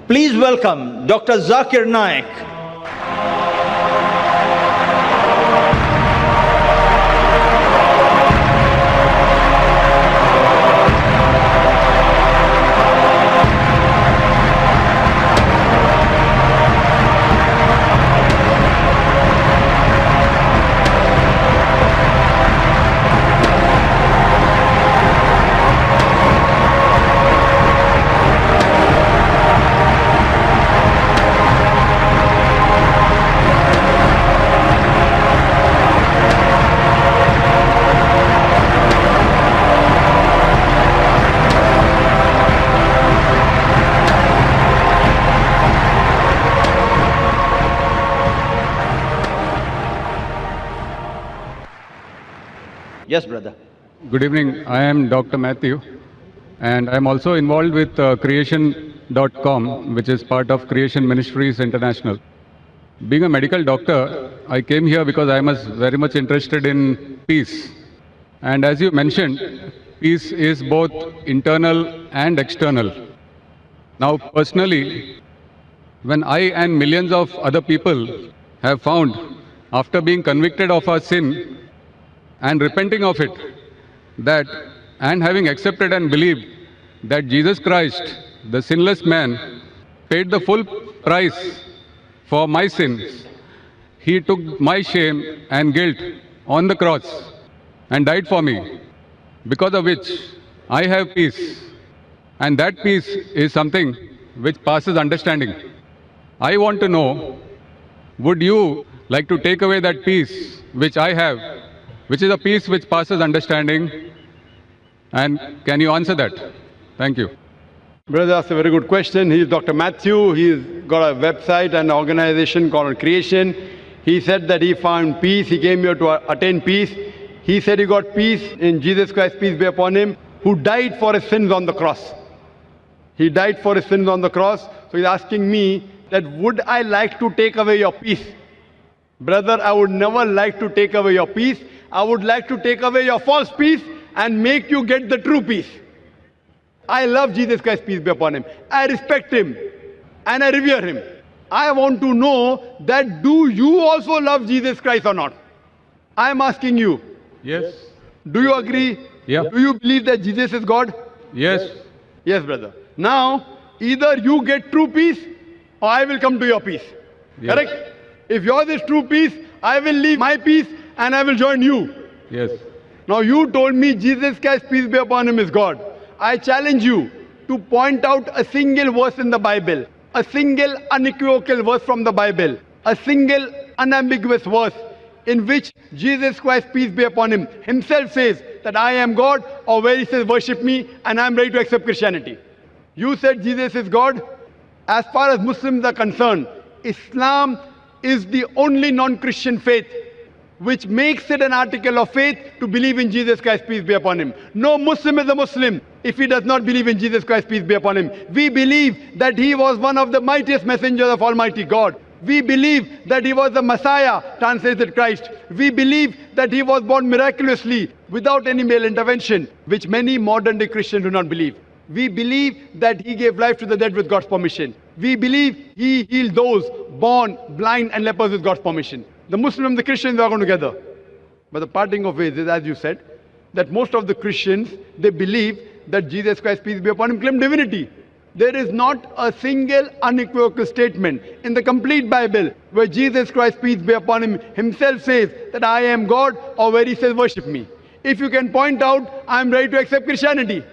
Please welcome Dr. Zakir Naik. Yes, brother. Good evening. I am Dr. Matthew, and I am also involved with creation.com, which is part of Creation Ministries International. Being a medical doctor, I came here because I was very much interested in peace. And as you mentioned, peace is both internal and external. Now, personally, when I and millions of other people have found, after being convicted of our sin, and repenting of it, that and having accepted and believed that Jesus Christ, the sinless man, paid the full price for my sins. He took my shame and guilt on the cross and died for me, because of which I have peace. And that peace is something which passes understanding. I want to know, would you like to take away that peace which I have, which is a peace which passes understanding? And can you answer that? Thank you. Brother, that's a very good question. He's Dr. Matthew. He's got a website and organization called Creation. He said that he found peace. He came here to attain peace. He said he got peace in Jesus Christ, peace be upon him, who died for his sins on the cross. He died for his sins on the cross. So he's asking me that would I like to take away your peace? Brother, I would never like to take away your peace. I would like to take away your false peace and make you get the true peace. I love Jesus Christ, peace be upon him. I respect him and I revere him. I want to know that do you also love Jesus Christ or not? I am asking you. Yes. Do you agree? Yeah. Do you believe that Jesus is God? Yes. Yes, brother. Now, either you get true peace or I will come to your peace. Yes. Correct? If yours is true peace, I will leave my peace and I will join you. Yes. Now you told me Jesus Christ, peace be upon him, is God. I challenge you to point out a single verse in the Bible, a single unequivocal verse from the Bible, a single unambiguous verse in which Jesus Christ, peace be upon him, himself says that I am God, or where he says worship me and I am ready to accept Christianity. You said Jesus is God. As far as Muslims are concerned, Islam is the only non-Christian faith which makes it an article of faith to believe in Jesus Christ, peace be upon him. No Muslim is a Muslim if he does not believe in Jesus Christ, peace be upon him. We believe that he was one of the mightiest messengers of Almighty God. We believe that he was the Messiah, translated Christ. We believe that he was born miraculously without any male intervention, which many modern day Christians do not believe. We believe that he gave life to the dead with God's permission. We believe he healed those born blind and lepers with God's permission. The Muslims and the Christians are going together. But the parting of ways is, as you said, that most of the Christians, they believe that Jesus Christ, peace be upon him, claimed divinity. There is not a single unequivocal statement in the complete Bible where Jesus Christ, peace be upon him, himself says that I am God, or where he says worship me. If you can point out, I am ready to accept Christianity.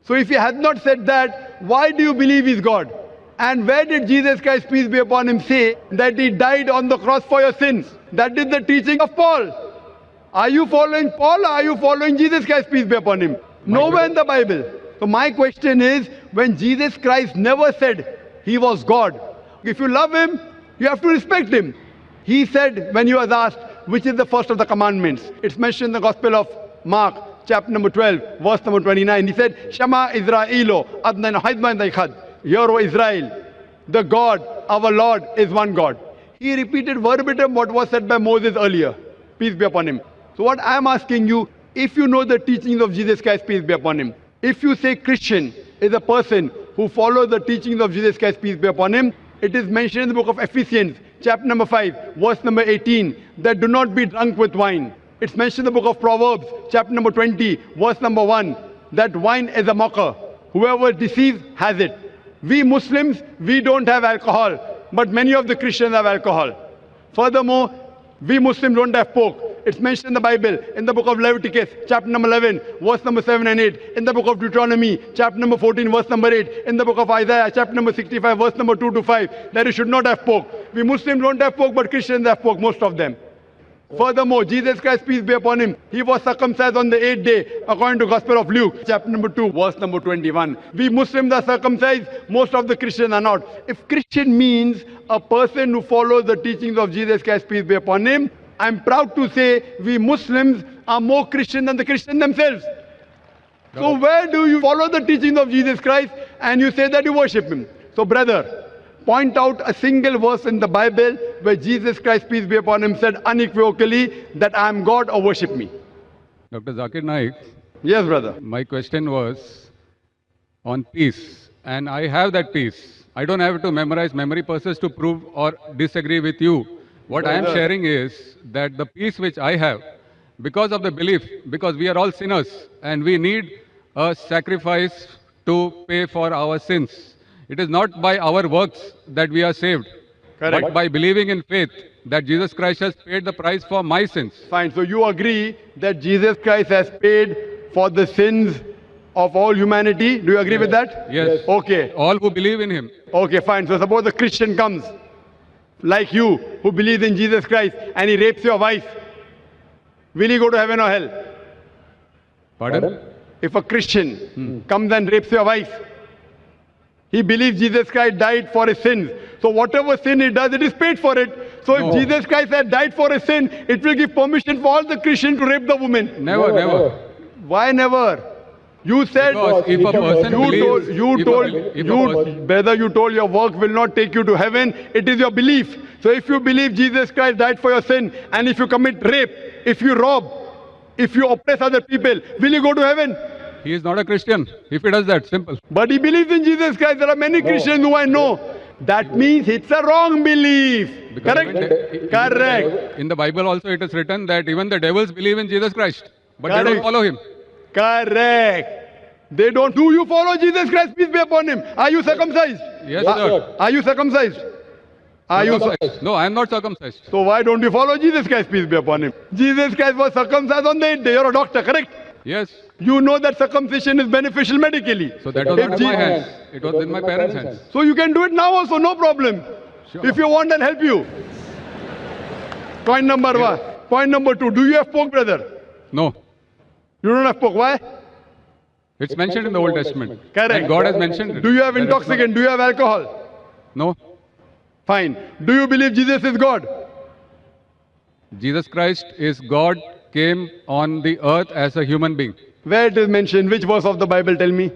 So if he has not said that, why do you believe he's God? And where did Jesus Christ, peace be upon him, say that he died on the cross for your sins? That is the teaching of Paul. Are you following Paul or are you following Jesus Christ, peace be upon him? Nowhere in the Bible. So my question is, when Jesus Christ never said he was God, if you love him, you have to respect him. He said, when he was asked, which is the first of the commandments? It's mentioned in the Gospel of Mark, chapter number 12, verse number 29. He said, Shema Israelo, Adnan Haidman Daikhad. Hear, O Israel, the God, our Lord, is one God. He repeated verbatim what was said by Moses earlier. Peace be upon him. So what I am asking you, if you know the teachings of Jesus Christ, peace be upon him, if you say Christian is a person who follow the teachings of Jesus Christ, peace be upon him. It is mentioned in the book of Ephesians, chapter number 5, verse number 18, that do not be drunk with wine. It's mentioned in the book of Proverbs, chapter number 20, verse number 1, that wine is a mocker. Whoever deceives has it. We Muslims, we don't have alcohol, but many of the Christians have alcohol. Furthermore, we Muslims don't have pork. It's mentioned in the Bible, in the book of Leviticus, chapter number 11, verse number 7 and 8. In the book of Deuteronomy, chapter number 14, verse number 8. In the book of Isaiah, chapter number 65, verse number 2 to 5, that you should not have pork. We Muslims don't have pork, but Christians have pork, most of them. Furthermore, Jesus Christ, peace be upon him, he was circumcised on the 8th day, according to Gospel of Luke, chapter number 2, verse number 21. We Muslims are circumcised, most of the Christians are not. If Christian means a person who follows the teachings of Jesus Christ, peace be upon him, I'm proud to say we Muslims are more Christian than the Christians themselves. So where do you follow the teachings of Jesus Christ and you say that you worship him? So brother, point out a single verse in the Bible where Jesus Christ, peace be upon him, said unequivocally that I am God or worship me. Dr. Zakir Naik, Yes, brother. my question was on peace, and I have that peace. I don't have to memorize memory purses to prove or disagree with you. What I am sharing is that the peace which I have, because of the belief, because we are all sinners and we need a sacrifice to pay for our sins. It is not by our works that we are saved, Correct. but by believing in faith that Jesus Christ has paid the price for my sins. Fine. So you agree that Jesus Christ has paid for the sins of all humanity. Do you agree with that? Yes. Okay. All who believe in him. Okay, fine. So suppose a Christian comes, like you, who believes in Jesus Christ, and he rapes your wife. Will he go to heaven or hell? Pardon? If a Christian comes and rapes your wife, he believes Jesus Christ died for his sins. So whatever sin he does, it is paid for it. So No. if Jesus Christ had died for his sin, it will give permission for all the Christians to rape the woman. Never. Why never? You said, Because if a person believes, brother, you told your work will not take you to heaven. It is your belief. So if you believe Jesus Christ died for your sin, and if you commit rape, if you rob, if you oppress other people, will you go to heaven? he is not a Christian if he does that. Simple. But he believes in Jesus Christ. There are many Christians who I know. That means it's a wrong belief. Because Correct? Correct. In the Bible also it is written that even the devils believe in Jesus Christ, but they don't Correct. follow him. Correct. They don't. Do you follow Jesus Christ? Peace be upon him. Are you circumcised? Yes, sir. Are you circumcised? Are you? No, I am not circumcised. So why don't you follow Jesus Christ? Peace be upon him. Jesus Christ was circumcised on the 8th day. You're a doctor, correct? Yes. You know that circumcision is beneficial medically. So that was If not in my Je- hands. It was in my parents' hands. So you can do it now also, no problem. Sure. If you want, I'll help you. Point number one. Point number two. Do you have pork, brother? No. You don't have pork. Why? It's mentioned in the Old Testament. Correct. And God has mentioned it. Do you have That it's intoxicant? Do you have alcohol? not- No. Fine. Do you believe Jesus is God? Jesus Christ is God, came on the earth as a human being. Where it is mentioned? Which verse of the Bible? Tell me.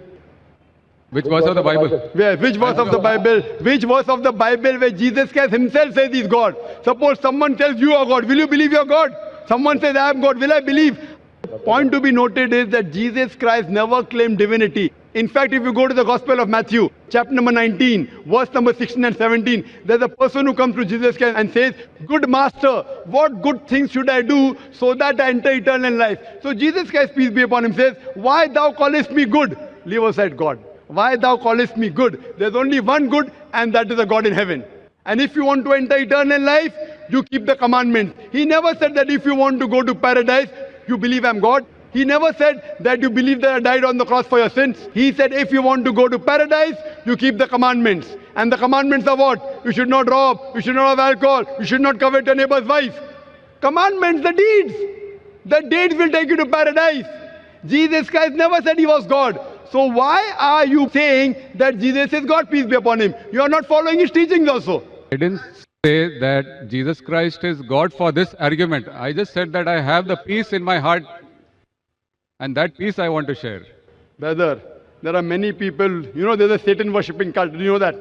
Which verse of the Bible? Where? Which verse of the Bible? Which verse of the Bible where Jesus Christ himself says he's God? Suppose someone tells you are God. Will you believe you're God? Someone says I am God. Will I believe? Point to be noted is that Jesus Christ never claimed divinity. In fact, if you go to the Gospel of Matthew, chapter number 19, verse number 16 and 17, there's a person who comes to Jesus Christ and says, "Good master, what good things should I do so that I enter eternal life?" So Jesus Christ, peace be upon him, says, "Why thou callest me good?" Leave aside God. "Why thou callest me good?" There's only one good, and that is a God in heaven. And if you want to enter eternal life, you keep the commandments. He never said that if you want to go to paradise, you believe I'm God. He never said that you believe that I died on the cross for your sins. He said if you want to go to paradise, you keep the commandments. And the commandments are what? You should not rob, you should not have alcohol, you should not covet your neighbor's wife. Commandments, the deeds. The deeds will take you to paradise. Jesus Christ never said he was God. So why are you saying that Jesus is God, peace be upon him? You are not following his teachings also. I didn't say that Jesus Christ is God for this argument. I just said that I have the peace in my heart, and that peace I want to share. Brother, there are many people, you know, there's a Satan worshipping cult. Do you know that?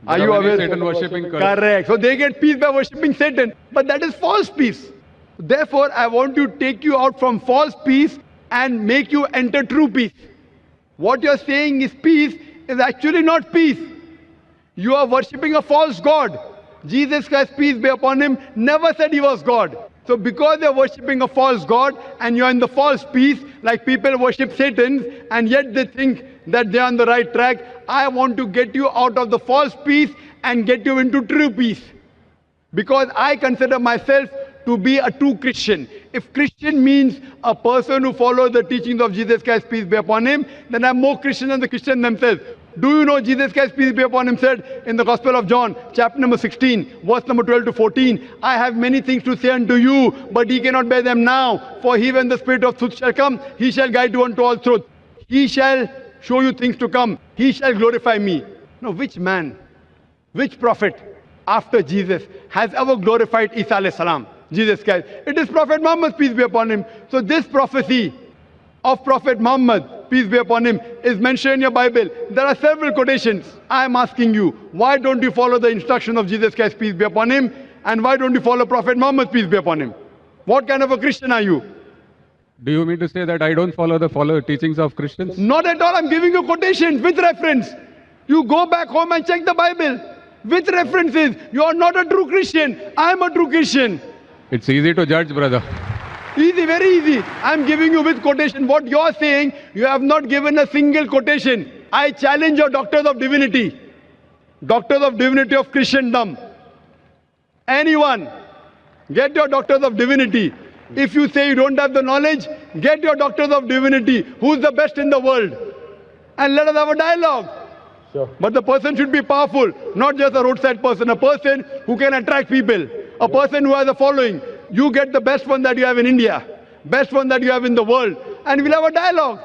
Are There you many aware? Satan worshipping cults. Correct. So they get peace by worshipping Satan. But that is false peace. Therefore, I want to take you out from false peace and make you enter true peace. What you're saying is peace is actually not peace. You are worshipping a false God. Jesus Christ, peace be upon him, never said he was God. So because you're worshipping a false God and you're in the false peace, like people worship Satan and yet they think that they're on the right track, I want to get you out of the false peace and get you into true peace. Because I consider myself to be a true Christian. If Christian means a person who follows the teachings of Jesus Christ, peace be upon him, then I'm more Christian than the Christian themselves. Do you know Jesus Christ, peace be upon him, said in the Gospel of John, chapter number 16, verse number 12 to 14, I have many things to say unto you, but ye cannot bear them now. For he, when the Spirit of truth shall come, he shall guide you unto all truth. He shall show you things to come. He shall glorify me. Now, which man, which prophet after Jesus has ever glorified Isa alayhi salam, Jesus Christ? It is Prophet Muhammad, peace be upon him. So this prophecy of Prophet Muhammad, peace be upon him, is mentioned in your Bible. There are several quotations. I am asking you, why don't you follow the instruction of Jesus Christ, peace be upon him? And why don't you follow Prophet Muhammad, peace be upon him? What kind of a Christian are you? Do you mean to say that I don't follow the teachings of Christians? Not at all. I'm giving you quotations with reference. You go back home and check the Bible with references. You are not a true Christian. I am a true Christian. It's easy to judge, brother. Easy, very easy. I'm giving you with quotation. What you're saying, you have not given a single quotation. I challenge your doctors of divinity. Doctors of divinity of Christendom. Anyone, get your doctors of divinity. If you say you don't have the knowledge, get your doctors of divinity. Who's the best in the world? And let us have a dialogue. Sure. But the person should be powerful, not just a roadside person. A person who can attract people. A person who has a following. You get the best one that you have in India, best one that you have in the world, and we'll have a dialogue.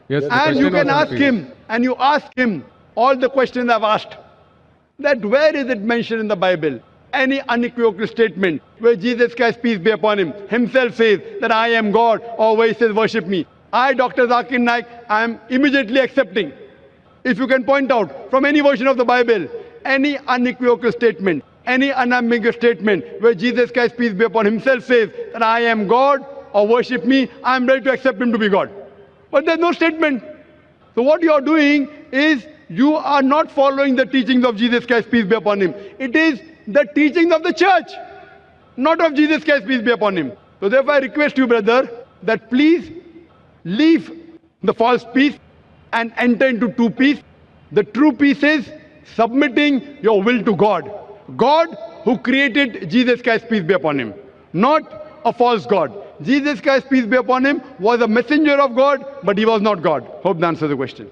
Yes, and you can ask him, and you ask him all the questions I've asked. That where is it mentioned in the Bible? Any unequivocal statement where Jesus Christ, peace be upon him, himself says that I am God, or where he says worship me. I, Dr. Zakir Naik, I am immediately accepting. If you can point out from any version of the Bible, any unequivocal statement, any unambiguous statement where Jesus Christ, peace be upon himself, says that I am God or worship me, I am ready to accept him to be God. But there's no statement. So what you are doing is you are not following the teachings of Jesus Christ, peace be upon him. It is the teachings of the church, not of Jesus Christ, peace be upon him. So therefore I request you, brother, that please leave the false peace and enter into true peace. The true peace is submitting your will to God. God who created Jesus Christ, peace be upon him, not a false God. Jesus Christ, peace be upon him, was a messenger of God, but he was not God. Hope that answers the question.